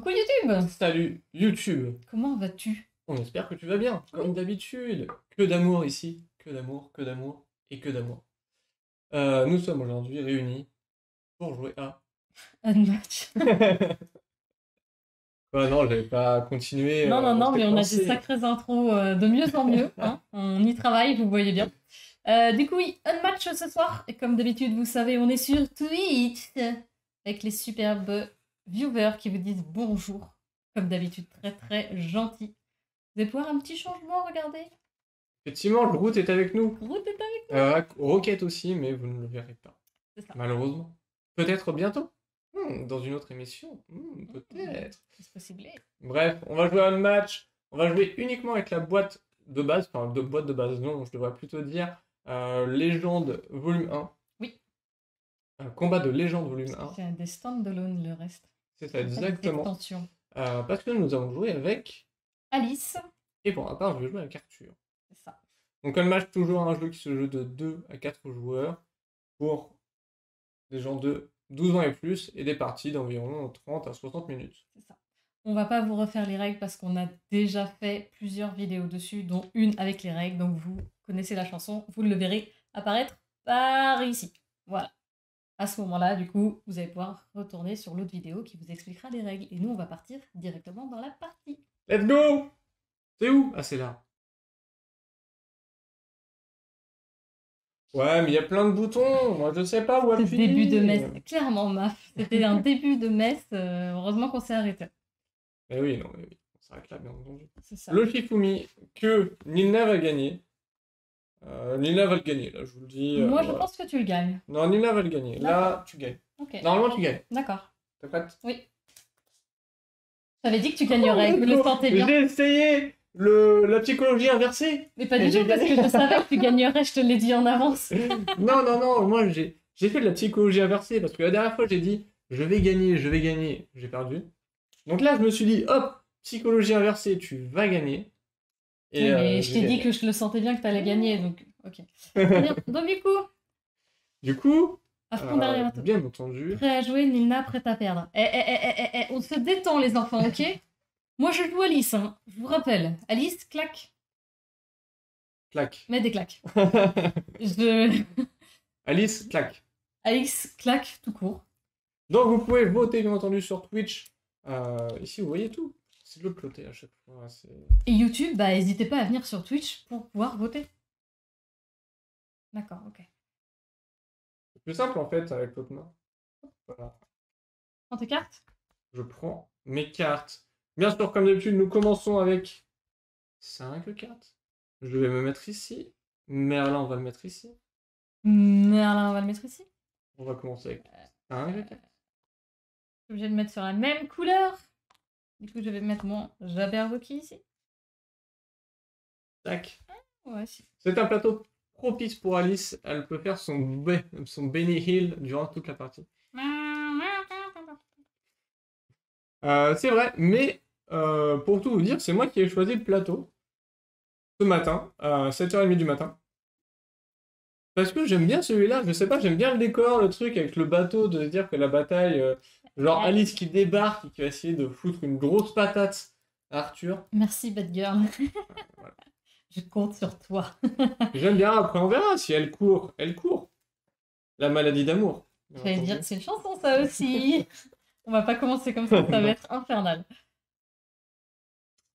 Coucou YouTube! Salut YouTube, Comment vas-tu? on espère que tu vas bien, comme d'habitude. Que d'amour ici, que d'amour, que d'amour et que d'amour. Nous sommes aujourd'hui réunis pour jouer à... Unmatch. Ouais, non, j'avais pas continué Non, non, dans non, mais cette on a des lancée. sacrées intros de mieux en mieux. Hein. On y travaille, vous voyez bien. Du coup, oui, Unmatch ce soir. Et comme d'habitude, vous savez, on est sur Twitch. Avec les superbes viewers qui vous disent bonjour. Comme d'habitude, très très gentil. Vous allez pouvoir un petit changement, regardez. Effectivement, le route est avec nous. Route est avec Rocket aussi, mais vous ne le verrez pas, C'est ça. malheureusement. Peut-être bientôt. Dans une autre émission. Peut-être. C'est possible. Bref, on va jouer à un match. On va jouer uniquement avec la boîte de base. Enfin, de boîte de base, non, je devrais plutôt dire Légende volume 1. Oui. Combat de légende volume 1. C'est des stand-alone le reste. C'est ça, Pas des exactement. extensions. Parce que nous allons jouer avec... Alice. Et pour ma part, je vais jouer avec Arthur. C'est ça. Donc un match, toujours un jeu qui se joue de 2 à 4 joueurs pour des gens de 12 ans et plus et des parties d'environ 30 à 60 minutes. C'est ça. On va pas vous refaire les règles parce qu'on a déjà fait plusieurs vidéos dessus, dont une avec les règles. Donc vous connaissez la chanson, vous le verrez apparaître par ici. Voilà. À ce moment-là, du coup, vous allez pouvoir retourner sur l'autre vidéo qui vous expliquera les règles. Et nous, on va partir directement dans la partie. Let's go! C'est où? Ah, c'est là. Ouais, mais il y a plein de boutons. Moi, je sais pas où C'est appuyer. début de messe. Clairement, Maf. C'était un début de messe. Heureusement qu'on s'est arrêté. Mais oui, non, mais oui. On s'arrête là, bien entendu. C'est ça. Le Shifumi, que Nilna va gagner. Nilna va le gagner, là, je vous le dis. Moi, je voilà. pense que tu le gagnes. Non, Nilna va le gagner. Là, tu gagnes. Ok. Normalement, tu gagnes. D'accord. T'es prête? Oui. J'avais dit que tu gagnerais, je le sentais bien. J'ai essayé la psychologie inversée. Mais pas du tout, parce que je savais que tu gagnerais, je te l'ai dit en avance. Non, non, non, moi j'ai fait de la psychologie inversée parce que la dernière fois j'ai dit je vais gagner, j'ai perdu. Donc là je me suis dit hop, psychologie inversée, tu vas gagner. Et mais je t'ai j'ai dit gagné. que je le sentais bien que t'allais gagner, donc ok. Bien. Donc Du coup, à fond derrière toi. bien entendu. Prêt à jouer, Nilna, prête à perdre. On se détend les enfants, ok? Moi je joue Alice, hein. Je vous rappelle. Alice, claque. Clac. Mets des claques. Alice, clac. Alice, claque tout court. Donc vous pouvez voter bien entendu sur Twitch. Ici vous voyez tout. C'est de l'autre côté à chaque fois. Et YouTube, bah n'hésitez pas à venir sur Twitch pour pouvoir voter. D'accord, ok. C'est plus simple en fait avec l'autre main. Voilà. Prends tes cartes. Je prends mes cartes. Bien sûr, comme d'habitude, nous commençons avec 5 cartes. Je vais me mettre ici. Merlin, on va le mettre ici. Merlin, on va le mettre ici. On va commencer avec 5 cartes. Je suis obligée de le mettre sur la même couleur. Du coup, je vais mettre mon Jabberwocky ici. Tac. Ouais, si. C'est un plateau propice pour Alice. Elle peut faire son Benny Hill durant toute la partie. C'est vrai, mais pour tout vous dire, c'est moi qui ai choisi le plateau ce matin, à 7h30 du matin. Parce que j'aime bien celui-là, je sais pas, j'aime bien le décor, le truc avec le bateau, de se dire que la bataille, genre Alice qui débarque et qui va essayer de foutre une grosse patate à Arthur. Merci, Bad Girl. Voilà. Je compte sur toi. J'aime bien, après on verra, si elle court, elle court. La maladie d'amour. J'allais dire, c'est une chanson ça aussi. On va pas commencer comme ça va être infernal.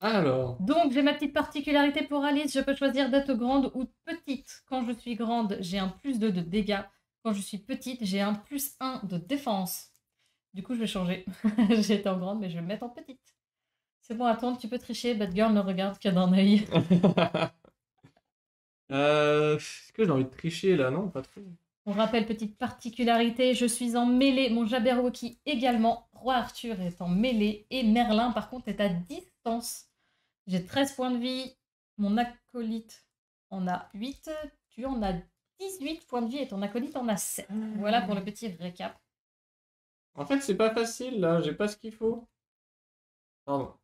Alors. Donc, j'ai ma petite particularité pour Alice. Je peux choisir d'être grande ou petite. Quand je suis grande, j'ai un +2 de dégâts. Quand je suis petite, j'ai un +1 de défense. Du coup, je vais changer. J'ai été en grande, mais je vais me mettre en petite. C'est bon, attends, tu peux tricher. Bad Girl ne regarde qu'à d'un œil. Est-ce que j'ai envie de tricher là? Non, pas trop. On rappelle, petite particularité, je suis en mêlée. Mon Jabberwocky également. Roi Arthur est en mêlée. Et Merlin, par contre, est à distance. J'ai 13 points de vie. Mon acolyte en a 8. Tu en as 18 points de vie et ton acolyte en a 7. Voilà pour le petit récap. En fait, c'est pas facile là, j'ai pas ce qu'il faut. Pardon.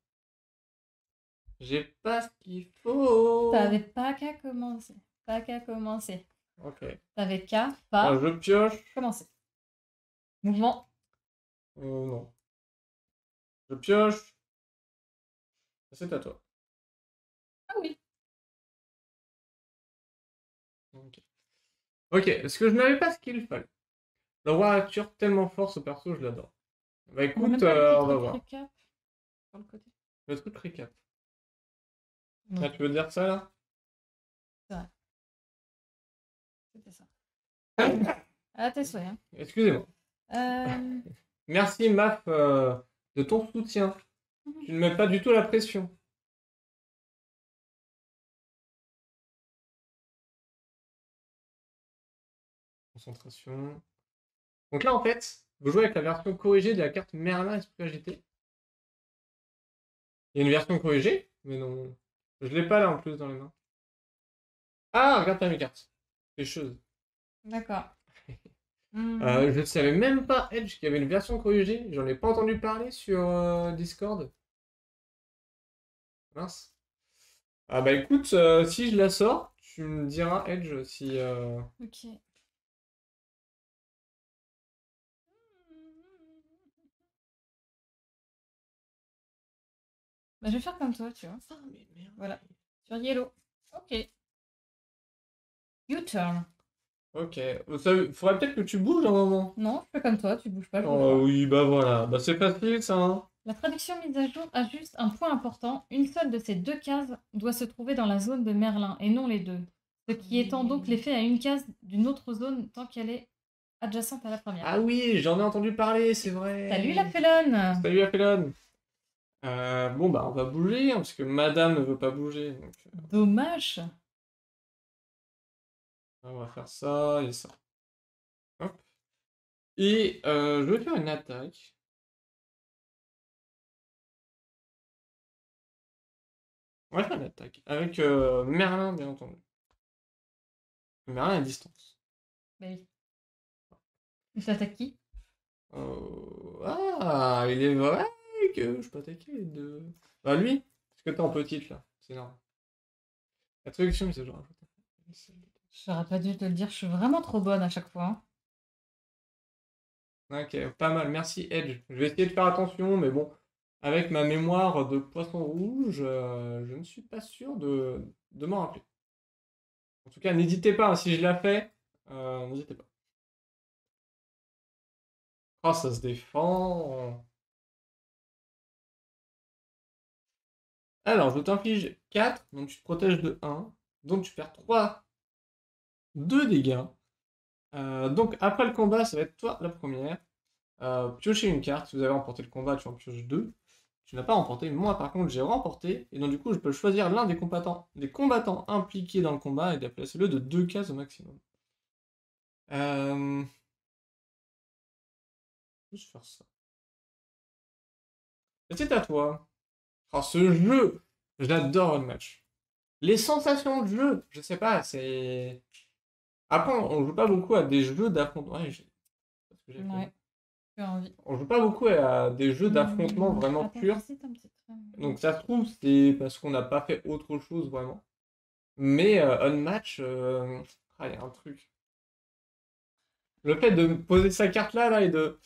J'ai pas ce qu'il faut. T'avais pas qu'à commencer. Pas qu'à commencer. Ok. T'avais qu'à pas Alors, je pioche. commencer. Mouvement. Non. Je pioche. C'est à toi. Ah oui. Ok. Ok, est-ce que je n'avais pas ce qu'il fallait? Le roi Arthur, tellement fort ce perso, je l'adore. Bah On n'a écoute, même pas le petit on va truc voir. récap sur le côté. Le truc récap. Non, Ah, tu veux dire ça là? c'est vrai. C'était ça. Ah, tes souhaits. Hein. Excusez-moi. Euh... Merci Maf de ton soutien. Tu ne mets pas du tout la pression. Concentration. Donc là en fait, vous jouez avec la version corrigée de la carte Merlin Esprit Agité. Il y a une version corrigée, mais non. Je l'ai pas là en plus dans les mains. Ah, regarde pas mes cartes. Les choses. D'accord. Je ne savais même pas, Edge, qu'il y avait une version corrigée. J'en ai pas entendu parler sur Discord. Mince. Ah bah écoute, si je la sors, tu me diras, Edge, si... Ok. Bah, je vais faire comme toi, tu vois. Ah, mais merde. Voilà. Sur Yellow. Ok. U-turn. Ok. Faudrait peut-être que tu bouges un moment. Non, je fais comme toi, tu bouges pas, je bouge Oh pas. oui, bah voilà. Bah c'est facile ça. Hein. La traduction mise à jour a juste un point important. Une seule de ces deux cases doit se trouver dans la zone de Merlin, et non les deux. Ce qui étend donc l'effet à une case d'une autre zone tant qu'elle est adjacente à la première. Ah oui, j'en ai entendu parler, c'est vrai. Salut la felonne! Salut la Felon. Bon bah on va bouger, hein, parce que madame ne veut pas bouger. Donc, Dommage! on va faire ça et ça. Hop. Et je vais faire une attaque. On va faire une attaque. Avec Merlin, bien entendu. Merlin à distance. Bah oui. Tu t'attaques qui? Ah, il est vrai que je peux attaquer les deux. Bah lui, parce que t'es en petite là, c'est normal. La traduction, c'est genre. J'aurais pas dû te le dire, je suis vraiment trop bonne à chaque fois. Ok, pas mal, merci Edge. Je vais essayer de faire attention, mais bon, avec ma mémoire de poisson rouge, je ne suis pas sûr de m'en rappeler. En tout cas, n'hésitez pas, hein, si je la fais, n'hésitez pas. Oh, ça se défend. Alors, je t'inflige 4, donc tu te protèges de 1, donc tu perds 2 dégâts. Donc après le combat, ça va être toi la première. Piocher une carte. Si vous avez remporté le combat, tu en pioches 2. Tu n'as pas remporté. Moi, par contre, j'ai remporté. Et donc, du coup, je peux choisir l'un des combattants impliqués dans le combat et déplacer le de 2 cases au maximum. Je vais faire ça. Et c'est à toi. Oh, ce jeu, j'adore le match. Les sensations de jeu, je sais pas, c'est. Après, on joue pas beaucoup à des jeux d'affrontement. Ouais, parce que j'ai fait. Ouais, j'ai envie. On joue pas beaucoup à des jeux d'affrontement vraiment Attends, purs. c'est un petit truc. Donc ça se trouve, c'est parce qu'on n'a pas fait autre chose vraiment. Mais Unmatch, il y a un truc. Le fait de poser sa carte là, là et de.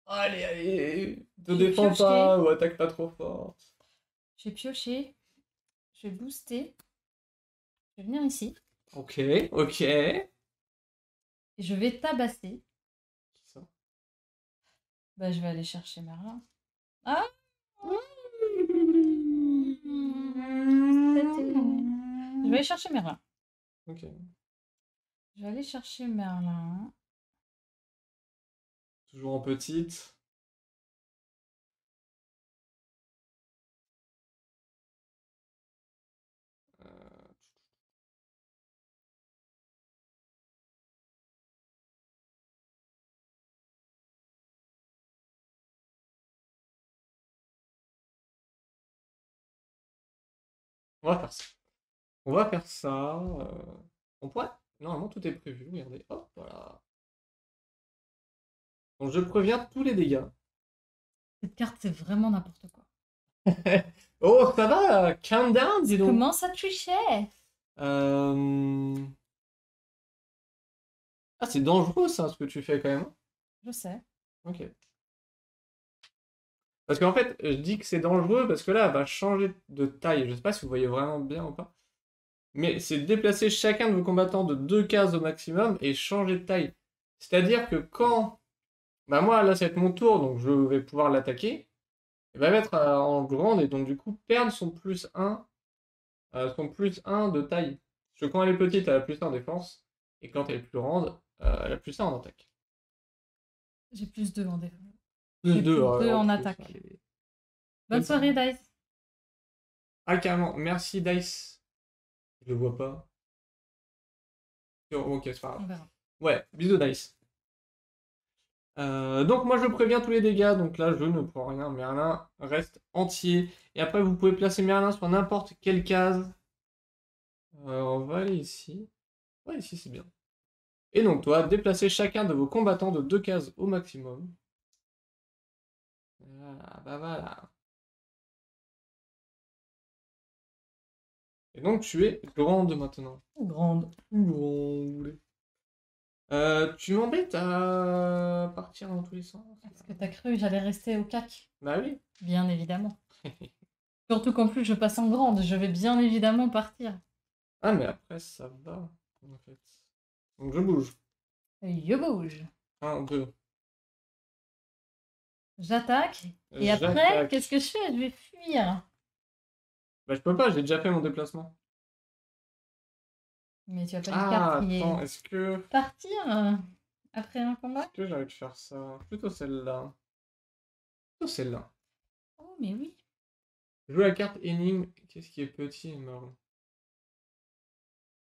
Allez, allez, te J'ai défends pioché. pas ou attaque pas trop fort. J'ai pioché. Je vais booster. Je vais venir ici. Ok, ok. Qui Et je vais tabasser. ça? Bah, je vais aller chercher Merlin. Ah! Je vais aller chercher Merlin. Ok. Je vais aller chercher Merlin. Toujours en petite. Euh, On va faire ça. On va faire ça. On pourrait. Normalement, tout est prévu. Regardez. Hop, voilà. Donc, je préviens tous les dégâts. Cette carte, c'est vraiment n'importe quoi. Oh, ça va, calm down, dis donc. Comment ça trichait? Ah, c'est dangereux ça, ce que tu fais quand même. Je sais. Ok. Parce qu'en fait, je dis que c'est dangereux parce que là, elle va changer de taille. Je sais pas si vous voyez vraiment bien ou pas. Mais c'est déplacer chacun de vos combattants de 2 cases au maximum et changer de taille. C'est-à-dire que quand... Bah moi, là, ça va être mon tour, donc je vais pouvoir l'attaquer. Elle va mettre en grande et donc du coup perdre son plus un de taille. Parce que quand elle est petite, elle a plus 1 en défense. Et quand elle est plus grande, elle a plus 1 en attaque. J'ai plus 2 en défense. Plus J'ai 2 plus deux en plus, attaque. allez. Bonne soirée, Dice. Ah, carrément. Merci, Dice. Je le vois pas. Ok, c'est pas On grave. verra. Ouais, bisous, Dice. Donc moi je préviens tous les dégâts, donc là je ne prends rien, Merlin reste entier. Et après vous pouvez placer Merlin sur n'importe quelle case. On va aller ici. Ouais, ici c'est bien. Et donc toi, déplacez chacun de vos combattants de 2 cases au maximum. Voilà, bah voilà. Et donc tu es grande maintenant. Grande. Grande. Tu m'embêtes à partir dans tous les sens. Est-ce que t'as cru que j'allais rester au CAC? Bah oui. Bien évidemment. Surtout qu'en plus je passe en grande, je vais bien évidemment partir. Ah mais après ça va en fait. Donc je bouge. Je bouge. 1, 2. J'attaque. Et après, J'attaque. qu'est-ce que je fais? Je vais fuir. Bah je peux pas, j'ai déjà fait mon déplacement. Mais tu as pas une Ah, carte qui attends, est... est-ce que... Partir après un combat? Est-ce que j'ai envie de faire ça? Plutôt celle-là. Plutôt celle-là. Oh, mais oui. Jouer la carte énigme. Qu'est-ce qui est petit et marron?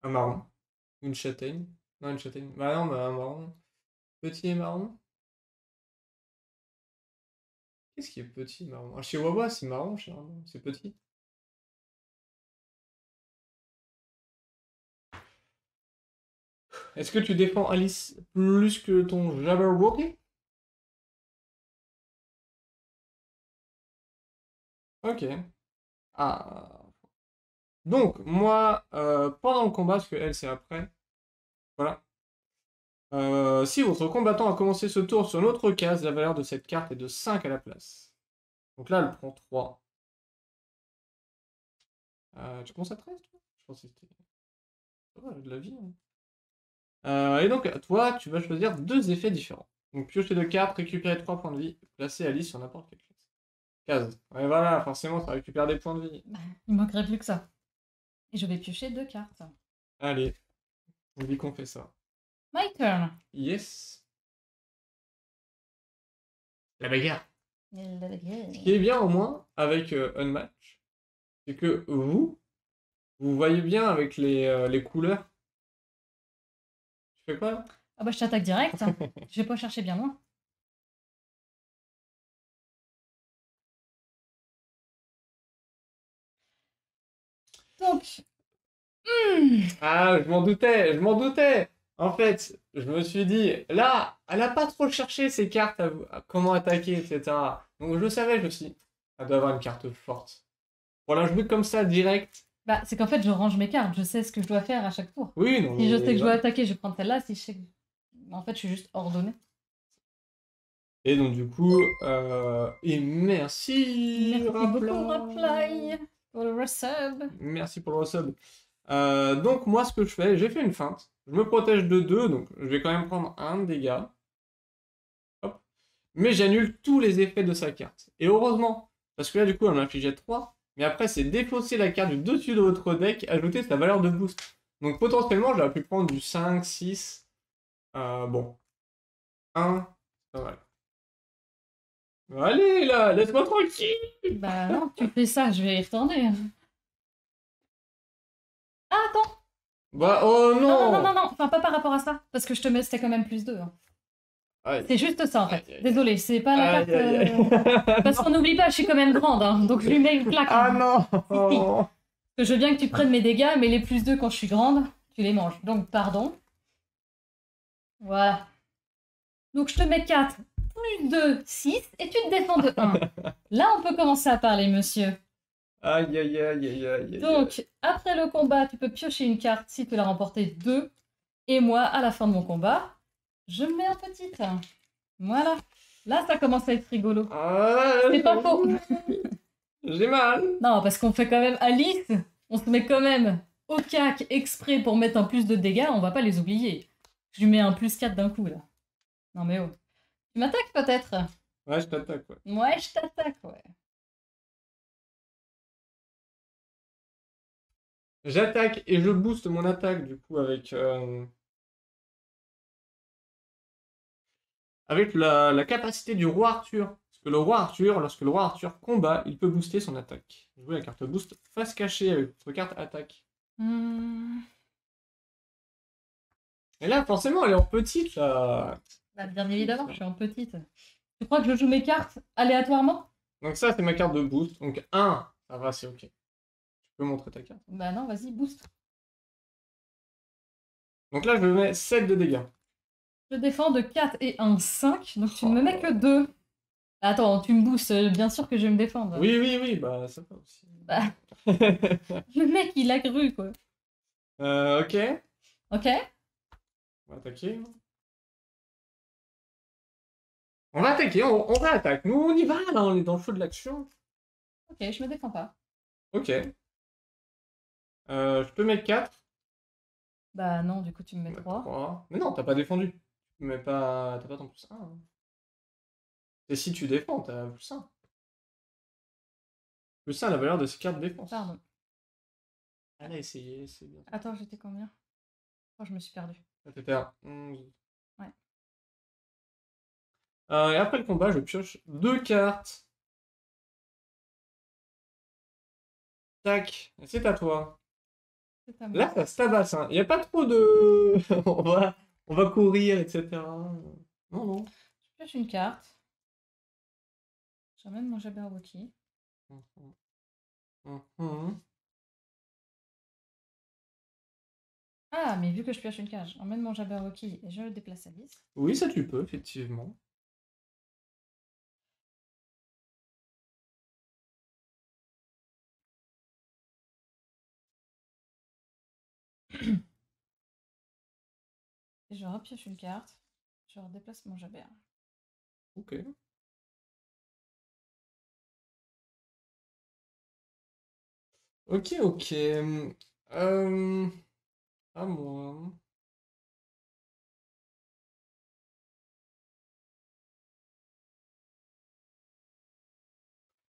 Un marron. Une châtaigne. Non, une châtaigne. Bah non, bah un marron. Petit et marron. Qu'est-ce qui est petit et marron? Ah, chez Wawa, c'est marron, généralement. C'est petit. Est-ce que tu défends Alice plus que ton Jabberwocky? Ok. Ah. Donc, moi, pendant le combat, parce que elle, c'est après. Voilà. Si votre combattant a commencé ce tour sur une autre case, la valeur de cette carte est de 5 à la place. Donc là, elle prend 3. Tu commences à 13, toi? Je pensais que c'était... Ça va, de la vie. Hein. Et donc, toi, tu vas choisir 2 effets différents. Donc, piocher 2 cartes, récupérer 3 points de vie, placer Alice sur n'importe quelle case. Et voilà, forcément, ça récupère des points de vie. Il manquerait plus que ça. Et je vais piocher 2 cartes. Allez, on dit qu'on fait ça. My turn. Yes. La bagarre. Ce Ce qui est bien, au moins, avec Unmatch, c'est que vous voyez bien avec les couleurs. Tu fais quoi là? Ah bah je t'attaque direct. Je vais pas chercher bien loin. Donc... Ah, je m'en doutais, je m'en doutais. En fait, je me suis dit, là, elle a pas trop cherché ses cartes à comment attaquer, etc. Donc je savais, je me suis dit, elle doit avoir une carte forte. Pour la jouer comme ça, direct. Bah c'est qu'en fait je range mes cartes, je sais ce que je dois faire à chaque tour. Oui, non, Si je sais que je dois voilà. attaquer, je vais prendre celle-là. Si je sais que... En fait je suis juste ordonnée. Et donc du coup, et merci, Merci Rapla. beaucoup Rapply pour le resub. Merci pour le resub. Donc moi, ce que je fais, j'ai fait une feinte. Je me protège de 2, donc je vais quand même prendre 1 dégât. Hop. Mais j'annule tous les effets de sa carte. Et heureusement, parce que là, du coup, elle m'infligeait 3. Mais après, c'est défausser la carte du dessus de votre deck, ajouter sa valeur de boost. Donc potentiellement, j'aurais pu prendre du 5, 6. Bon. 1, c'est pas mal. Allez, là, laisse-moi tranquille. Bah non, tu fais ça, je vais y retourner. Ah attends. Bah, oh Non, non. non, non, non, enfin pas par rapport à ça, parce que je te mets, c'était quand même plus 2. Hein. Aïe. C'est juste ça en fait. Aïe, aïe. Désolée, c'est pas la Aïe, carte. aïe, aïe. Parce qu'on n'oublie pas, je suis quand même grande, hein, donc je lui mets une claque. Ah hein. non. Je veux bien que tu prennes mes dégâts, mais les plus 2 quand je suis grande, tu les manges. Donc pardon. Voilà. Donc je te mets 4, plus 2, 6, et tu te défends de 1. Là, on peut commencer à parler, monsieur. Aïe, aïe, aïe, aïe, aïe. Donc, après le combat, tu peux piocher une carte si tu l'as remporté 2. Et moi, à la fin de mon combat, je me mets en petite. Voilà. Là, ça commence à être rigolo. Ah, C'est pas faux. J'ai mal. Non, parce qu'on fait quand même Alice, on se met quand même au cac exprès pour mettre un plus de dégâts, on va pas les oublier. Je lui mets un plus 4 d'un coup, là. Non mais oh. Tu m'attaques peut-être? Ouais, je t'attaque, ouais. Ouais, je t'attaque, ouais. J'attaque et je booste mon attaque, du coup, avec la capacité du roi Arthur. Parce que le roi Arthur, lorsque le roi Arthur combat, il peut booster son attaque. Jouez la carte boost face cachée avec votre carte attaque. Et là, forcément, elle est en petite, là. Bah, bien évidemment, je suis en petite. Tu crois que je joue mes cartes aléatoirement? Donc ça, c'est ma carte de boost. Donc 1, ça va, c'est ok. Tu peux montrer ta carte. Bah non, vas-y, boost. Donc là, je mets 7 de dégâts. Je défends de 4 et 1, 5, donc tu ne me mets que 2. Attends, tu me boostes, bien sûr que je vais me défendre. Oui, oui, oui, bah ça va aussi. Bah, le mec, il a cru, quoi. Ok. Ok? On va attaquer. On va attaquer, on réattaque. Nous, on y va, là, on est dans le feu de l'action. Ok, je me défends pas. Ok. Je peux mettre 4. Bah non, du coup, tu me mets 3. 3. Mais non, t'as pas défendu. Mais pas... T'as pas ton plus 1. Hein. Et si tu défends, t'as plus 1. Plus 1 a la valeur de ces cartes de défense. Pardon. Elle a essayé, c'est bien. Attends, j'étais combien? Oh, je me suis perdue. T'étais à 11. Ouais. Et après le combat, je pioche 2 cartes. Tac, c'est à toi. C'est à moi. Là, ça se tabasse, hein. Il n'y a pas trop de... on va courir, etc. Non, non. Je pioche une carte. J'emmène mon Jabberwocky. Ah, mais vu que je pioche une carte, j'emmène mon Jabberwocky et je le déplace à 10. Oui, ça tu peux, effectivement. Et je repioche une carte. Je redéplace mon Jabber. Ok. Ok, ok. À moi.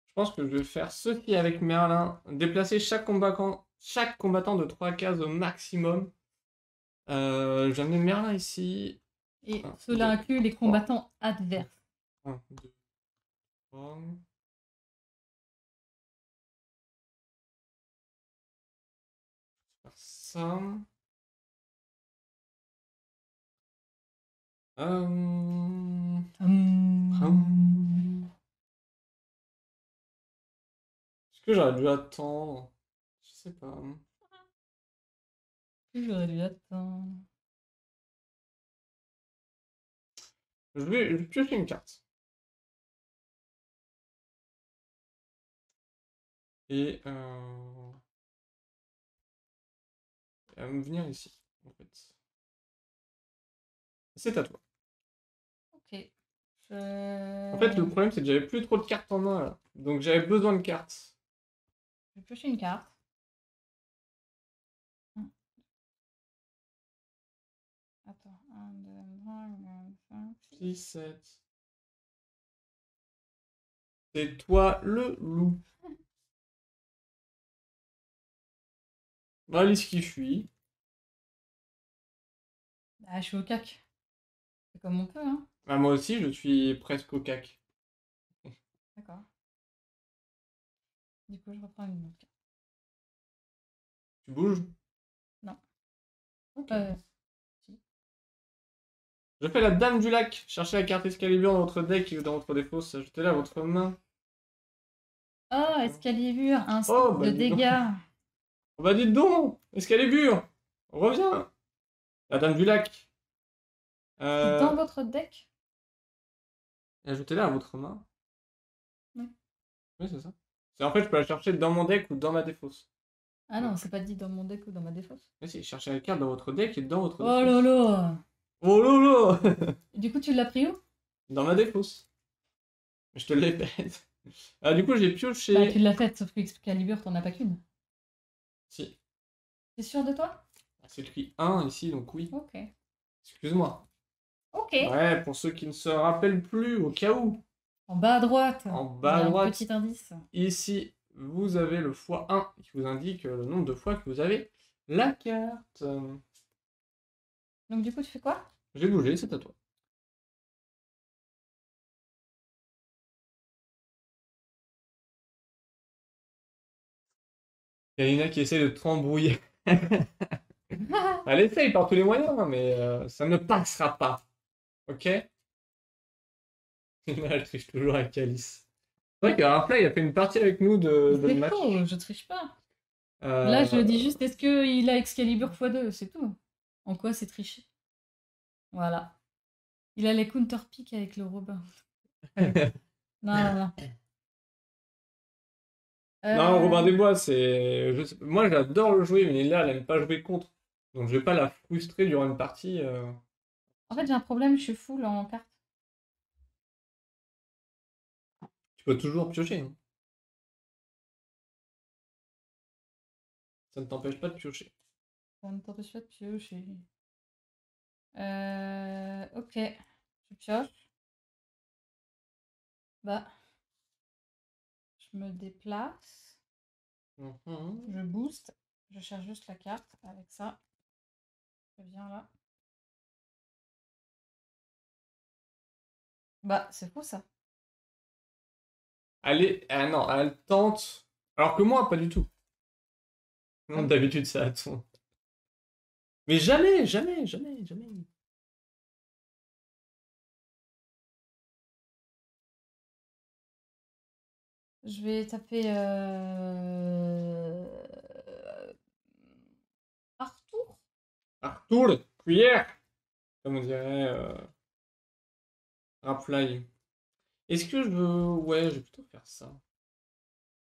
Je pense que je vais faire ceci avec Merlin. Déplacer chaque combattant de 3 cases au maximum. J'ai amené Merlin ici. Et 1, cela 2, inclut les 3. combattants adverses. 1, 2, 3. Faire ça. Est-ce que j'aurais dû attendre? Je sais pas. J'aurais dû attendre. Je vais piocher une carte. Et elle va me venir ici, en fait. C'est à toi. Ok. En fait, le problème, c'est que j'avais plus trop de cartes en main, là. Donc j'avais besoin de cartes. Je vais piocher une carte. Attends. 1, 2, 3, 4, 5, 6, 7. C'est toi le loup. Alice qui fuit. Ah, je suis au cac. C'est comme on peut, hein. Bah, moi aussi, je suis presque au cac. D'accord. Du coup, je reprends une autre carte. Tu bouges? Non. Ok. Si. Je fais la Dame du Lac. Cherchez la carte Excalibur dans votre deck ou dans votre défausse. Ajoutez-la à votre main. Oh, Excalibur, un Oh, stick bah de dis donc. dégâts. Oh, bah dites donc, Excalibur, reviens. La Dame du Lac. C'est dans votre deck? Ajoutez-la à votre main. Oui. Oui, c'est ça. En fait, je peux la chercher dans mon deck ou dans ma défausse. Ah non, c'est pas dit dans mon deck ou dans ma défausse. Mais si, cherchez la carte dans votre deck et dans votre Oh défausse. lolo. Oh lolo. Du coup, tu l'as pris où? Dans ma défausse. Je te l'ai faite. Ah, du coup, j'ai Bah, pioché. tu l'as faite, sauf que Excalibur, t'en as pas qu'une. Si. T'es sûr de toi? C'est écrit 1 ici, donc oui. Ok. Excuse-moi. Ok. Ouais, pour ceux qui ne se rappellent plus, au cas où. En bas à droite, En il bas y à a un droite, petit indice. ici, vous avez le x1 qui vous indique le nombre de fois que vous avez la carte. Donc du coup, tu fais quoi? J'ai bougé, c'est à toi. Kalina qui essaie de te embrouiller. Elle essaye par tous les moyens, hein, mais ça ne passera pas. Ok? Elle triche toujours avec Alice. C'est vrai que Raphaël, il a fait une partie avec nous de C'est match. faux, je triche pas. Là, je dis Euh, juste, est-ce qu'il a Excalibur x2, c'est tout. En quoi c'est triché? Voilà. Il a les counterpicks avec le Robin. Non, non, non. Non, Robin Euh, des Bois, c'est. Moi, j'adore le jouer, mais là, elle aime pas jouer contre. Donc, je vais pas la frustrer durant une partie. En fait, j'ai un problème, je suis full en carte. Tu peux toujours piocher, hein. Ça ne t'empêche pas de piocher. Ça ne t'empêche pas de piocher. Ok. Je pioche. Bah, je me déplace. Mhm. Je booste. Je cherche juste la carte avec ça. Je viens là. Bah, c'est faux ça. Allez, ah non, elle tente. Alors que moi, pas du tout. Ah Non, bon. d'habitude, ça attend. Mais jamais, jamais, jamais, jamais. Je vais taper Arthur. Arthur, cuillère, comme on dirait Rapfly. Est-ce que je veux. Ouais, je vais plutôt faire ça.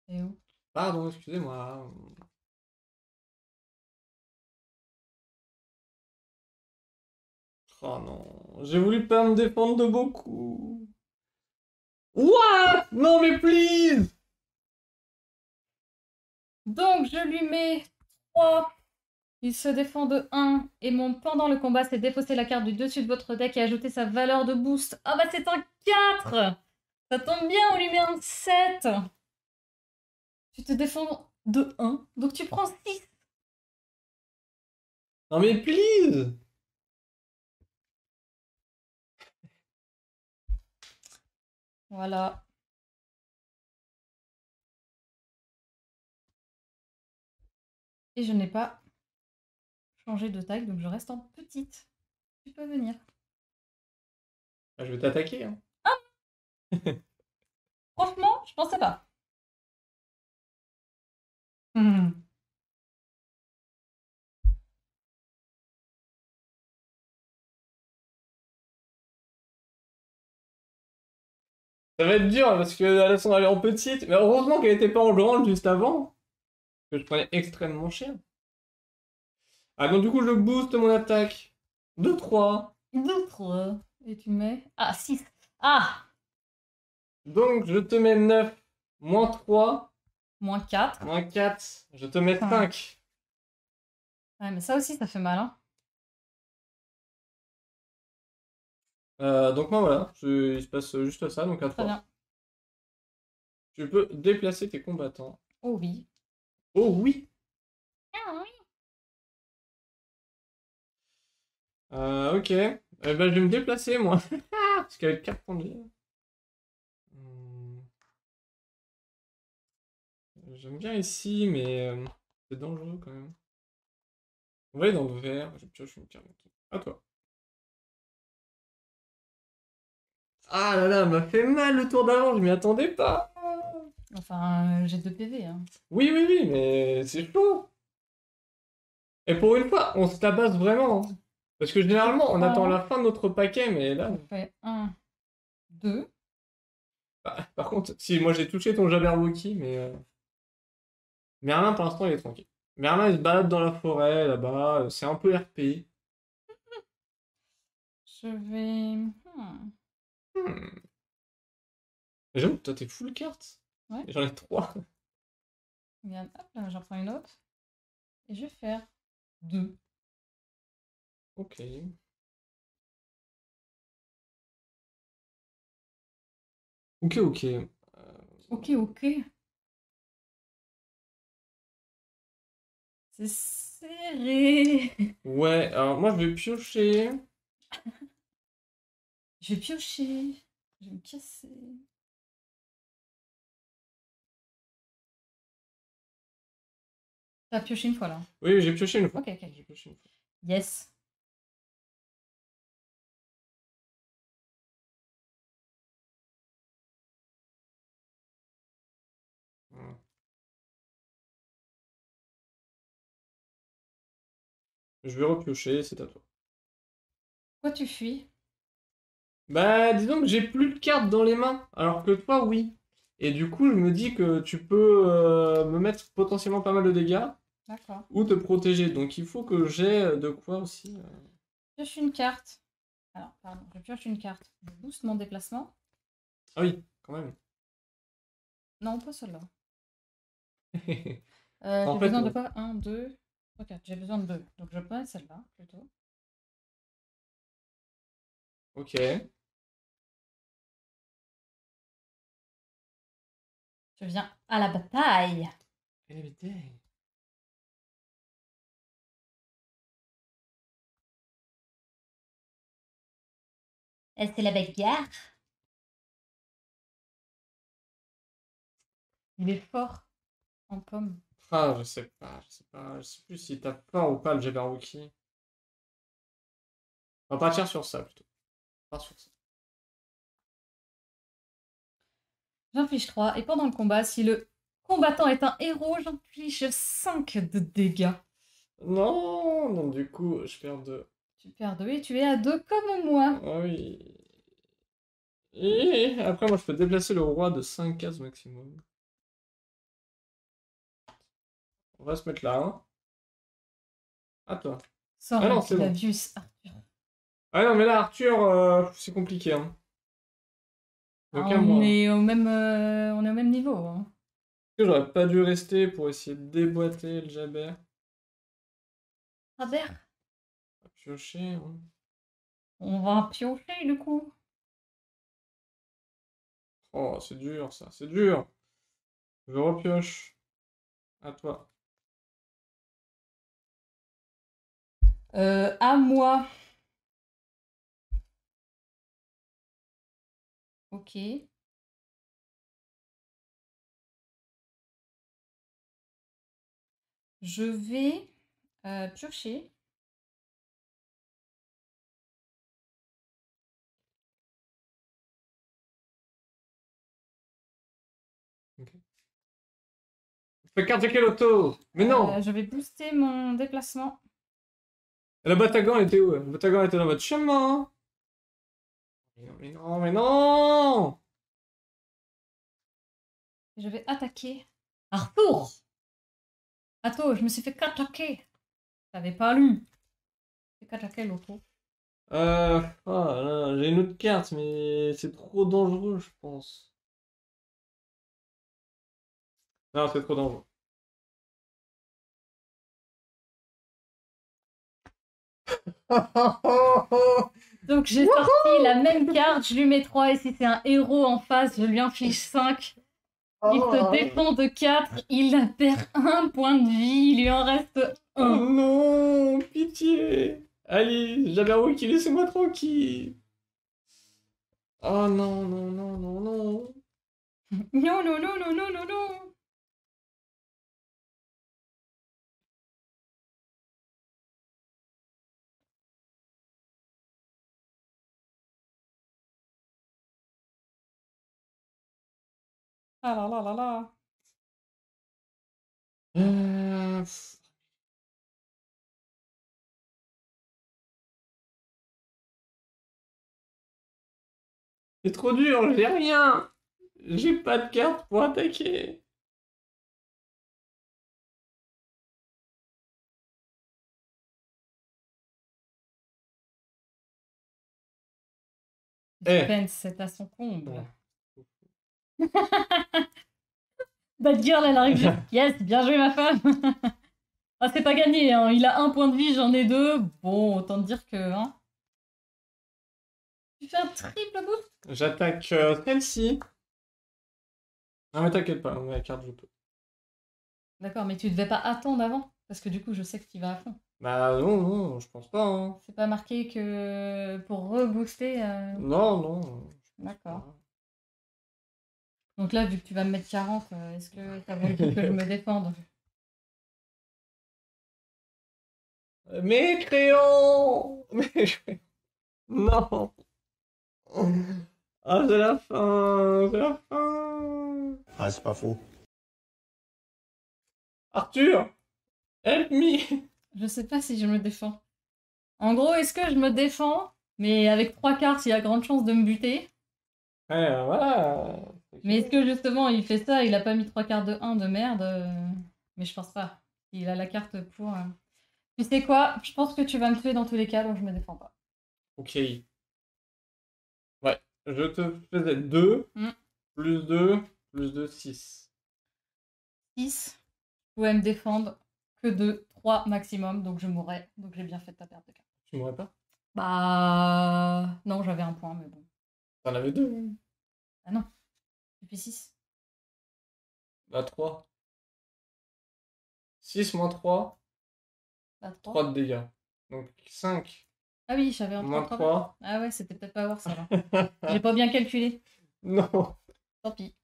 Et où? Pardon, excusez-moi. Oh non, j'ai voulu pas me défendre de beaucoup. What? Non mais please! Donc, je lui mets 3. Il se défend de 1. Et mon pendant le combat, c'est défausser la carte du dessus de votre deck et ajouter sa valeur de boost. Ah bah, c'est un 4. Ça tombe bien, on lui met un 7. Tu te défends de 1. Donc, tu prends 6. Non mais please! Voilà. Et je n'ai pas changé de taille, donc je reste en petite. Tu peux venir. Ah, je vais t'attaquer, hein. Franchement, je pensais pas. Hmm. Ça va être dur parce que elles sont allées en petite. Mais heureusement qu'elle était pas en grande juste avant. Que je prenais extrêmement cher. Ah donc du coup je booste mon attaque. De 3. D'autres. Et tu mets... Ah, 6. Ah, Donc je te mets 9. Moins 3. moins 4. Moins 4. Je te mets 5. 5. Ouais, mais ça aussi, ça fait mal, hein. Donc moi voilà. Il se passe juste ça. Donc à Très 3. bien. Tu peux déplacer tes combattants. Oh oui. Oh oui. Ah oui. Ok. Ben, je vais me déplacer moi. Parce qu'avec 4 points de vie. Hmm, J'aime bien ici, mais c'est dangereux quand même. On va aller dans le vert. Je pioche une carte. À toi. Ah là là, elle m'a fait mal le tour d'avant, je m'y attendais pas. Enfin, j'ai 2 PV, hein. Oui, oui, oui, mais c'est chaud. Et pour une fois, on se tabasse vraiment, hein. Parce que Je généralement, on attend la prends... fin de notre paquet, mais là. On fait 1, 2. Par contre, si moi j'ai touché ton Jabberwocky, mais. Merlin, pour l'instant, il est tranquille. Merlin, il se balade dans la forêt, là-bas, c'est un peu RP. Je vais... Hmm. J'avoue, toi, t'es full carte. Ouais. J'en ai 3. Regarde, hop là, j'en prends une autre. Et je vais faire 2. Ok. Ok, ok. Ok, ok. C'est serré. Ouais, alors moi, je vais piocher. Je vais piocher. Je vais me casser. T'as pioché une fois là. Oui, j'ai pioché une fois. Ok, ok. J'ai pioché une fois. Yes. Voilà. Je vais repiocher, c'est à toi. Pourquoi tu fuis? Bah, disons que j'ai plus de cartes dans les mains, alors que toi, oui. Et du coup, je me dis que tu peux me mettre potentiellement pas mal de dégâts D'accord. ou te protéger. Donc, il faut que j'ai de quoi aussi. Je pioche une carte. Alors, pardon, je pioche une carte. Je booste mon déplacement. Ah oui, quand même. Non, pas celle-là. En J'ai fait, besoin de ouais. quoi? 1, 2, 3, 4. J'ai besoin de 2. Donc je prends celle-là, plutôt. Ok. Je viens à la bataille. Eh, mais dang. C'est la bagarre. Il est fort en pomme. Ah, je sais plus si t'as peur ou pas le Jabberwocky. On va partir sur ça plutôt. On part sur ça. J'inflige 3. Et pendant le combat, si le combattant est un héros, j'inflige 5 de dégâts. Non, non, du coup, je perds 2. Tu perds 2 et tu es à 2 comme moi. Ah oui. Et après, moi, je peux déplacer le roi de 5 cases maximum. On va se mettre là, hein. À toi. Ah non, c'est bon. Soraclavius Arthur. Ah non, mais là, Arthur, c'est compliqué, hein. Ah, Aucun moi. on est au même niveau, hein. Est-ce que j'aurais pas dû rester pour essayer de déboîter le Jabber? Robert, À piocher, hein. on va piocher du coup. Oh, c'est dur, ça, c'est dur. Je repioche. À toi. À moi. Ok. Je vais piocher. Ok. Fais carte quel auto? Mais non! Je vais booster mon déplacement. La Batagan était où? La Batagan était dans votre chemin! Mais non, mais non, mais non! Je vais attaquer Arthur. Attends, je me suis fait qu'attaquer. T'avais pas lu. C'est qu'attaquer l'auto. Oh là, j'ai une autre carte, mais c'est trop dangereux, je pense. Non, c'est trop dangereux. Donc j'ai sorti la même carte, je lui mets 3 et si c'est un héros en face, je lui inflige 5. Il se défend de 4, il perd 1 point de vie, il lui en reste Oh 1. non, pitié! Allez, Jabberwocky, laissez-moi tranquille! Oh non, non, non, non, non! Non, non, non, non, non, non, non. Ah là là là là. Pff, c'est trop dur, j'ai rien! J'ai pas de carte pour attaquer! Eh! Suspense, c'est à son comble. Bon. Bad girl, elle arrive juste. Yes, bien joué ma femme. Ah, c'est pas gagné, hein. Il a 1 point de vie, j'en ai 2. Bon, autant te dire que... Hein. Tu fais un triple boost. J'attaque celle-ci. Non mais t'inquiète pas, la carte je peux. D'accord, mais tu devais pas attendre avant. Parce que du coup, je sais que tu vas à fond. Bah non, non, je pense pas. Hein. C'est pas marqué que pour rebooster... Non, non. D'accord. Donc là, vu que tu vas me mettre 40, est-ce que ça vaut le coup que je me défende? Mes crayons. Non. Ah, c'est la fin, c'est la fin. Ah, c'est pas faux. Arthur, help me. Je sais pas si je me défends. En gros, est-ce que je me défends, mais avec 3 cartes, il y a grande chance de me buter? Ouais, voilà. Mais est-ce que justement, il fait ça, il a pas mis 3 cartes de 1 de merde? Mais je pense pas. Il a la carte pour... Tu sais quoi? Je pense que tu vas me tuer dans tous les cas, donc je me défends pas. Ok. Ouais, je te faisais 2, plus 2, plus 2, 6. 6. Je pouvais me défendre que 2, 3 maximum, donc je mourrais. Donc j'ai bien fait de ta perte de carte. Tu mourrais pas? Bah... Non, j'avais un point, mais bon. T'en avais 2. Ah non. Tu fais 6. Bah 3. 6 moins 3, Bah 3 de dégâts. Donc 5 Ah oui, j'avais un moins 3. 3. Ah ouais, c'était peut-être pas à voir ça là. J'ai pas bien calculé. Non. Tant pis.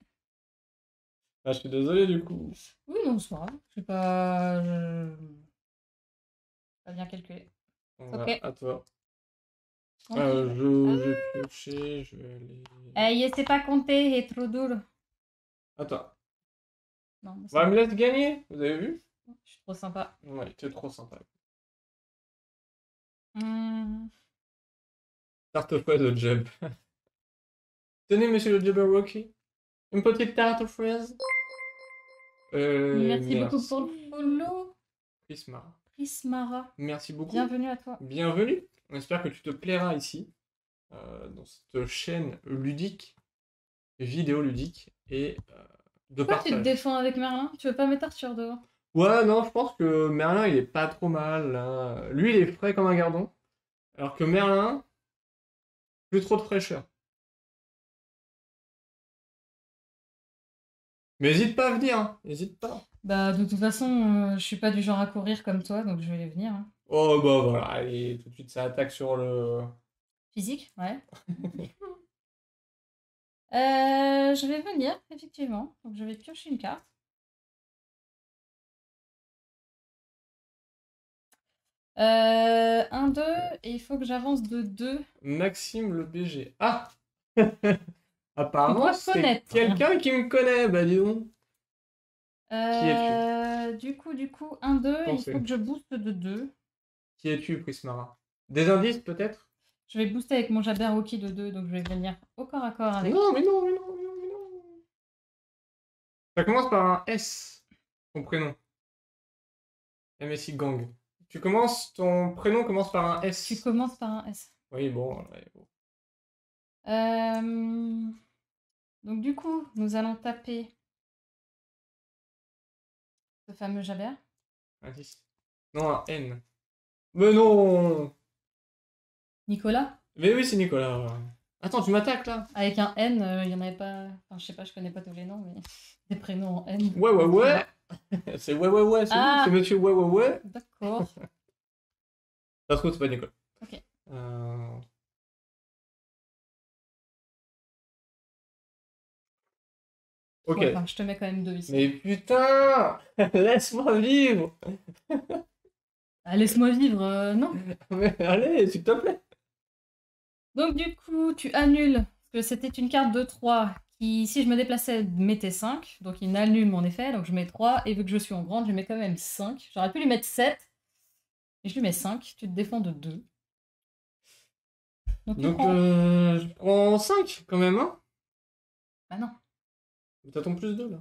Ah, je suis désolé du coup. Oui, non, c'est pas grave. Je pas... Pas bien calculé. Voilà, Ok. à toi. Tranquille. Je vais piocher, je vais aller... Eh, c'est pas compté, il est trop dur. Attends. Non, mais Va me laisser gagner, vous avez vu? je suis trop sympa. Ouais, t'es trop sympa. Tarte aux fraises au jab. Tenez, monsieur le Jabberwocky. Une petite tarte aux fraises. Merci beaucoup pour le follow. Prismara. Prismara. Merci beaucoup. Bienvenue à toi. Bienvenue. On espère que tu te plairas ici, dans cette chaîne ludique, vidéo ludique, et de Pourquoi tu te partage. défends avec Merlin? Tu veux pas mettre Arthur dehors? Ouais, non, je pense que Merlin, il est pas trop mal. Hein. Lui, il est frais comme un gardon. Alors que Merlin, plus trop de fraîcheur. Mais hésite pas à venir, hein. Hésite pas. Bah, de toute façon, je suis pas du genre à courir comme toi, donc je vais venir. Hein. Oh, bah voilà, allez, tout de suite, ça attaque sur le... Physique, ouais. Je vais venir, effectivement. Donc je vais piocher une carte. Un 2, et il faut que j'avance de 2. Maxime le BG. Ah apparemment, c'est connaître. quelqu'un qui me connaît, bah dis donc. Qui es-tu? Du coup, 1, 2, il Pensez. faut que je booste de 2. Qui es-tu, Prismara? Des indices, peut-être? Je vais booster avec mon Jabberwocky de 2, donc je vais venir au corps à corps avec. Non, mais non, mais non, mais non, mais non. Ça commence par un S, ton prénom. MSI Gang. Ton prénom commence par un S. Tu commences par un S. Oui, bon. Ouais, bon. Donc du coup, nous allons taper ce fameux Jabber. Un 10. Non, un N. Mais non! Nicolas. Mais oui, c'est Nicolas. Attends, tu m'attaques là? Avec un N, il y en avait pas... Enfin, je sais pas, je connais pas tous les noms, mais des prénoms en N. Ouais, ouais, ouais. C'est ouais, ouais, ouais. Ah. C'est monsieur ouais, ouais, ouais. D'accord. Ça se trouve, c'est pas Nicolas. Ok. Ok. Ouais, enfin, je te mets quand même 2 ici. Mais putain! Laisse-moi vivre! Ah, laisse-moi vivre, non. Mais allez, s'il te plaît! Donc du coup, tu annules, parce que c'était une carte de 3 qui, si je me déplaçais, mettait 5. Donc il annule mon effet, donc je mets 3. Et vu que je suis en grande, je mets quand même 5. J'aurais pu lui mettre 7. Et je lui mets 5. Tu te défends de 2. Donc je prends 5 quand même, hein? Bah non. Mais t'as ton plus 2 là.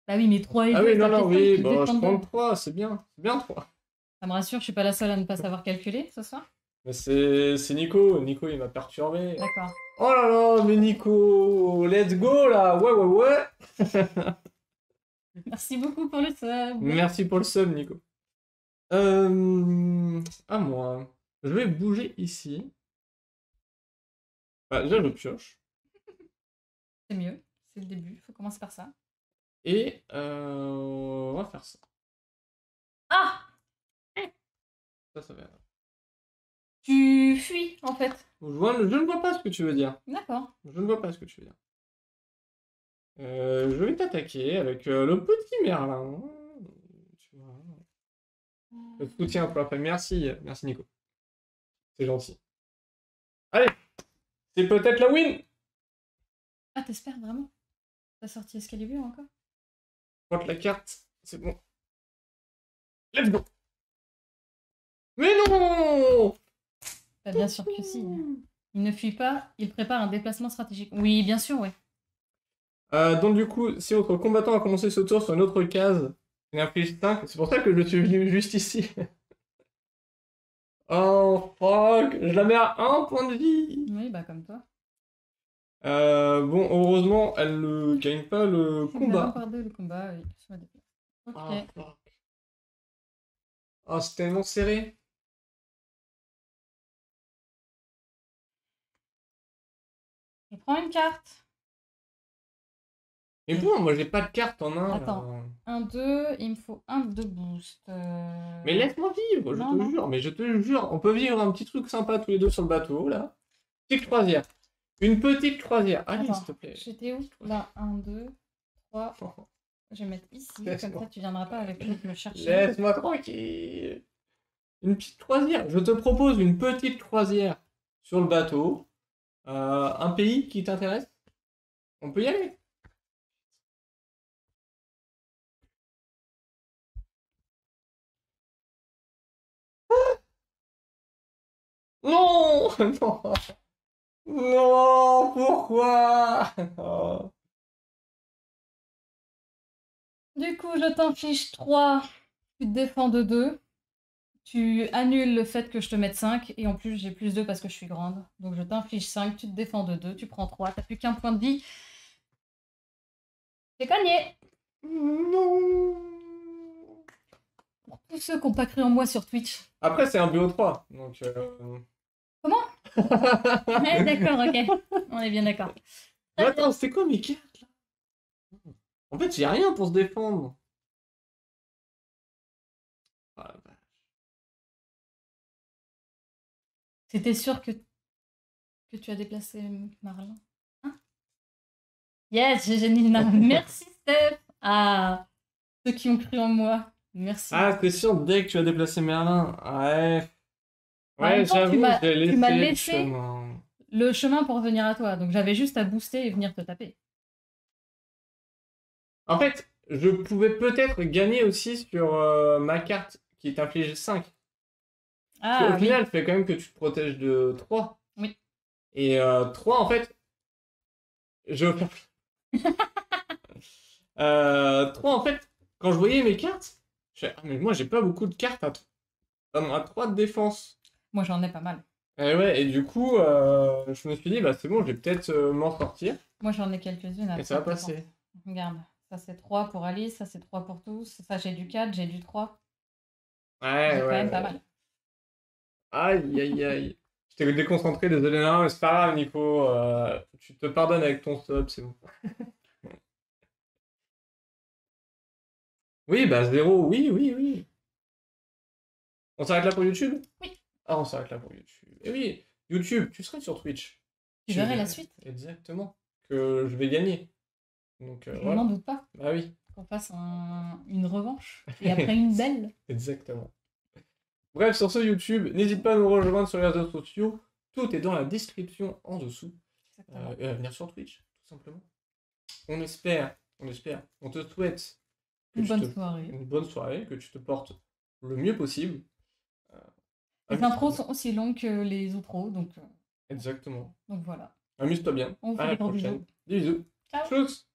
Bah oui, mais 3 et 2, Ah oui, non, non, oui, bah, je prends 3, c'est bien. C'est bien 3. Ça me rassure, je suis pas la seule à ne pas savoir calculer ce soir. Mais c'est Nico. Nico, il m'a perturbé. D'accord. Oh là là, mais Nico, let's go là. Ouais, ouais, ouais. Merci beaucoup pour le sub. Merci pour le sub, Nico. À moi. Je vais bouger ici. Bah, déjà, je pioche. C'est mieux. C'est le début. Faut commencer par ça. Et on va faire ça. Ah! Ça va. Tu fuis, en fait. Je ne vois pas ce que tu veux dire. D'accord. Je ne vois pas ce que tu veux dire. Je vais t'attaquer avec le petit Merlin. Tu vois. Le soutien pour la famille. Merci, merci Nico. C'est gentil. Allez, c'est peut-être la win. Ah, t'espères vraiment? T'as sorti Excalibur encore? Prends la carte, c'est bon. Let's go. Mais non! Bah, bien sûr que si. Il ne fuit pas, il prépare un déplacement stratégique. Oui, bien sûr, ouais. Donc du coup, si votre combattant a commencé ce tour sur une autre case, il inflige 5. C'est pour ça que je suis venu juste ici. Oh fuck, je la mets à 1 point de vie. Oui, bah comme toi. Bon, heureusement, elle ne gagne pas le C'est combat. bien par deux le combat, oui. Ok. Ah, fuck. Ah, c'est tellement serré. Je prends une carte. Mais bon, moi j'ai pas de carte en main. Attends. Là. 1, 2, il me faut un de boost. Mais laisse-moi vivre, je Non, te non. jure, mais je te jure, on peut vivre un petit truc sympa tous les deux sur le bateau, là. Petite croisière. Une petite croisière. Allez, Attends, s'il te plaît. j'étais où? Là, 1, 2, 3. Je vais mettre ici, comme Laisse-moi. ça tu viendras pas avec lui me chercher. Laisse-moi tranquille. Une petite croisière. Je te propose une petite croisière sur le bateau. Un pays qui t'intéresse? On peut y aller. Non! Non! Non! Pourquoi? Oh. Du coup, je t'inflige 3. Tu te défends de 2. Tu annules le fait que je te mette 5. Et en plus, j'ai plus 2 parce que je suis grande. Donc je t'inflige 5. Tu te défends de 2. Tu prends 3. T'as plus qu'un point de vie. C'est gagné! Non! Pour tous ceux qui n'ont pas cru en moi sur Twitch. Après, c'est un BO3. Donc. Comment? Ouais, d'accord, ok. On est bien d'accord. Mais attends, c'était quoi mes cartes là? En fait, j'ai rien pour se défendre. Oh la vache. C'était sûr que tu as déplacé Marlin. Hein? Yes, j'ai Nina. Merci Steph. Ah, ceux qui ont cru en moi. Merci. Ah, t'es sûr, dès que tu as déplacé Merlin. Ouais. En même Ouais, temps, j'avoue, tu m'as le laissé chemin. le chemin pour venir à toi. Donc j'avais juste à booster et venir te taper. En fait, je pouvais peut-être gagner aussi sur ma carte qui t'inflige 5. Parce Ah qu'au oui. final, fait quand même que tu te protèges de 3. Oui. Et 3, en fait, je... 3, en fait, quand je voyais mes cartes, je fais, ah, mais moi, j'ai pas beaucoup de cartes à 3 de défense. Moi j'en ai pas mal. Et ouais, et du coup, je me suis dit, bah c'est bon, je vais peut-être m'en sortir. Moi j'en ai quelques-unes. Et ça va passer. Regarde, ça c'est 3 pour Alice, ça c'est 3 pour tous. Ça j'ai du 4, j'ai du 3. Ouais, J'ai ouais. quand même pas Ouais. mal. Aïe, aïe, aïe. Je t'ai déconcentré, désolé, non, mais c'est pas grave, Nico. Tu te pardonnes avec ton sub, c'est bon. Oui, bah 0, oui, oui, oui. On s'arrête là pour YouTube? Oui. Ah, on s'arrête là pour YouTube. Et oui, YouTube, tu serais sur Twitch. Tu verrais la suite. Exactement. Que je vais gagner. Donc Je voilà. n'en doute pas. Bah oui. Qu'on fasse une revanche. Et après une belle. Exactement. Bref, sur ce YouTube, n'hésite pas à nous rejoindre sur les réseaux sociaux. Tout est dans la description en dessous. Et à venir sur Twitch, tout simplement. On espère, on te souhaite Une bonne soirée. une bonne soirée, que tu te portes le mieux possible. Les intros sont aussi longues que les outros, donc Exactement. voilà. Amuse-toi bien. On vous À fait la des gros prochaine. bisous. Des bisous. Ciao. Tchuss.